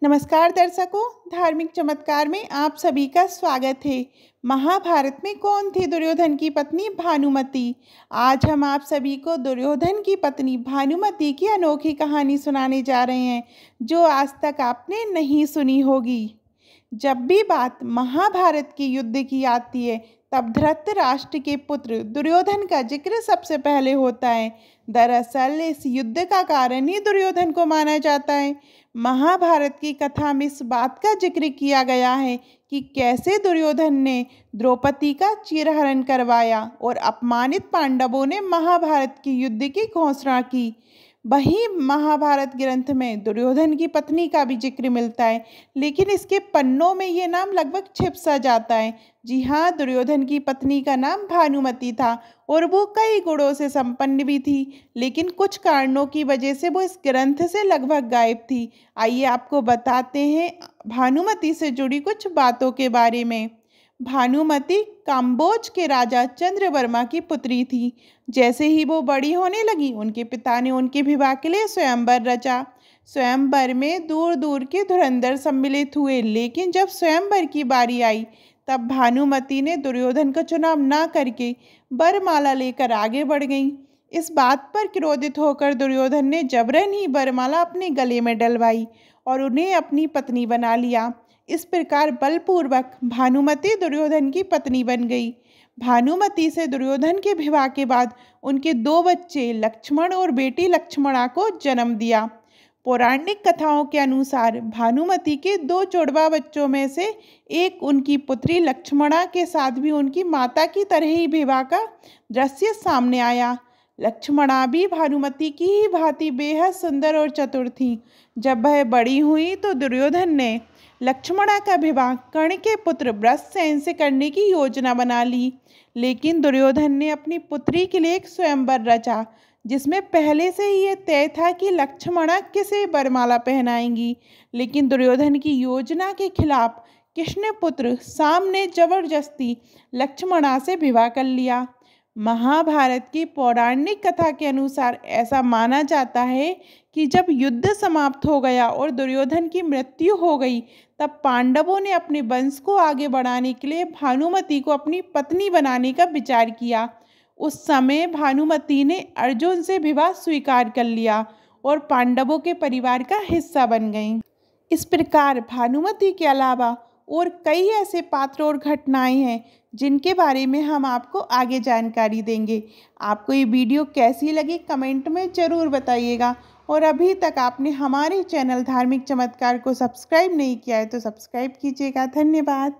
नमस्कार दर्शकों, धार्मिक चमत्कार में आप सभी का स्वागत है। महाभारत में कौन थी दुर्योधन की पत्नी भानुमति? आज हम आप सभी को दुर्योधन की पत्नी भानुमति की अनोखी कहानी सुनाने जा रहे हैं, जो आज तक आपने नहीं सुनी होगी। जब भी बात महाभारत के युद्ध की आती है, तब धृतराष्ट्र के पुत्र दुर्योधन का जिक्र सबसे पहले होता है। दरअसल इस युद्ध का कारण ही दुर्योधन को माना जाता है। महाभारत की कथा में इस बात का जिक्र किया गया है कि कैसे दुर्योधन ने द्रौपदी का चीरहरण करवाया और अपमानित पांडवों ने महाभारत के युद्ध की घोषणा की। वहीं महाभारत ग्रंथ में दुर्योधन की पत्नी का भी जिक्र मिलता है, लेकिन इसके पन्नों में ये नाम लगभग छिप सा जाता है। जी हाँ, दुर्योधन की पत्नी का नाम भानुमति था और वो कई गुणों से संपन्न भी थी, लेकिन कुछ कारणों की वजह से वो इस ग्रंथ से लगभग गायब थी। आइए आपको बताते हैं भानुमति से जुड़ी कुछ बातों के बारे में। भानुमति काम्बोज के राजा चंद्रवर्मा की पुत्री थी। जैसे ही वो बड़ी होने लगी, उनके पिता ने उनके विवाह के लिए स्वयंवर रचा। स्वयंवर में दूर दूर के धुरंधर सम्मिलित हुए, लेकिन जब स्वयंवर की बारी आई, तब भानुमति ने दुर्योधन का चुनाव ना करके वरमाला लेकर आगे बढ़ गई। इस बात पर क्रोधित होकर दुर्योधन ने जबरन ही वरमाला अपने गले में डलवाई और उन्हें अपनी पत्नी बना लिया। इस प्रकार बलपूर्वक भानुमति दुर्योधन की पत्नी बन गई। भानुमति से दुर्योधन के विवाह के बाद उनके 2 बच्चे लक्ष्मण और बेटी लक्ष्मणा को जन्म दिया। पौराणिक कथाओं के अनुसार भानुमति के 2 जुड़वा बच्चों में से एक उनकी पुत्री लक्ष्मणा के साथ भी उनकी माता की तरह ही विवाह का दृश्य सामने आया। लक्ष्मणा भी भानुमति की ही भांति बेहद सुंदर और चतुर थी। जब वह बड़ी हुई तो दुर्योधन ने लक्ष्मणा का विवाह कर्ण के पुत्र वृषसेन से करने की योजना बना ली, लेकिन दुर्योधन ने अपनी पुत्री के लिए एक स्वयंवर रचा, जिसमें पहले से ही ये तय था कि लक्ष्मणा किसे वरमाला पहनाएंगी। लेकिन दुर्योधन की योजना के खिलाफ कृष्णपुत्र साम ने जबरदस्ती लक्ष्मणा से विवाह कर लिया। महाभारत की पौराणिक कथा के अनुसार ऐसा माना जाता है कि जब युद्ध समाप्त हो गया और दुर्योधन की मृत्यु हो गई, तब पांडवों ने अपने वंश को आगे बढ़ाने के लिए भानुमति को अपनी पत्नी बनाने का विचार किया। उस समय भानुमति ने अर्जुन से विवाह स्वीकार कर लिया और पांडवों के परिवार का हिस्सा बन गईं। इस प्रकार भानुमति के अलावा और कई ऐसे पात्र और घटनाएं हैं जिनके बारे में हम आपको आगे जानकारी देंगे। आपको ये वीडियो कैसी लगी कमेंट में ज़रूर बताइएगा, और अभी तक आपने हमारे चैनल धार्मिक चमत्कार को सब्सक्राइब नहीं किया है तो सब्सक्राइब कीजिएगा। धन्यवाद।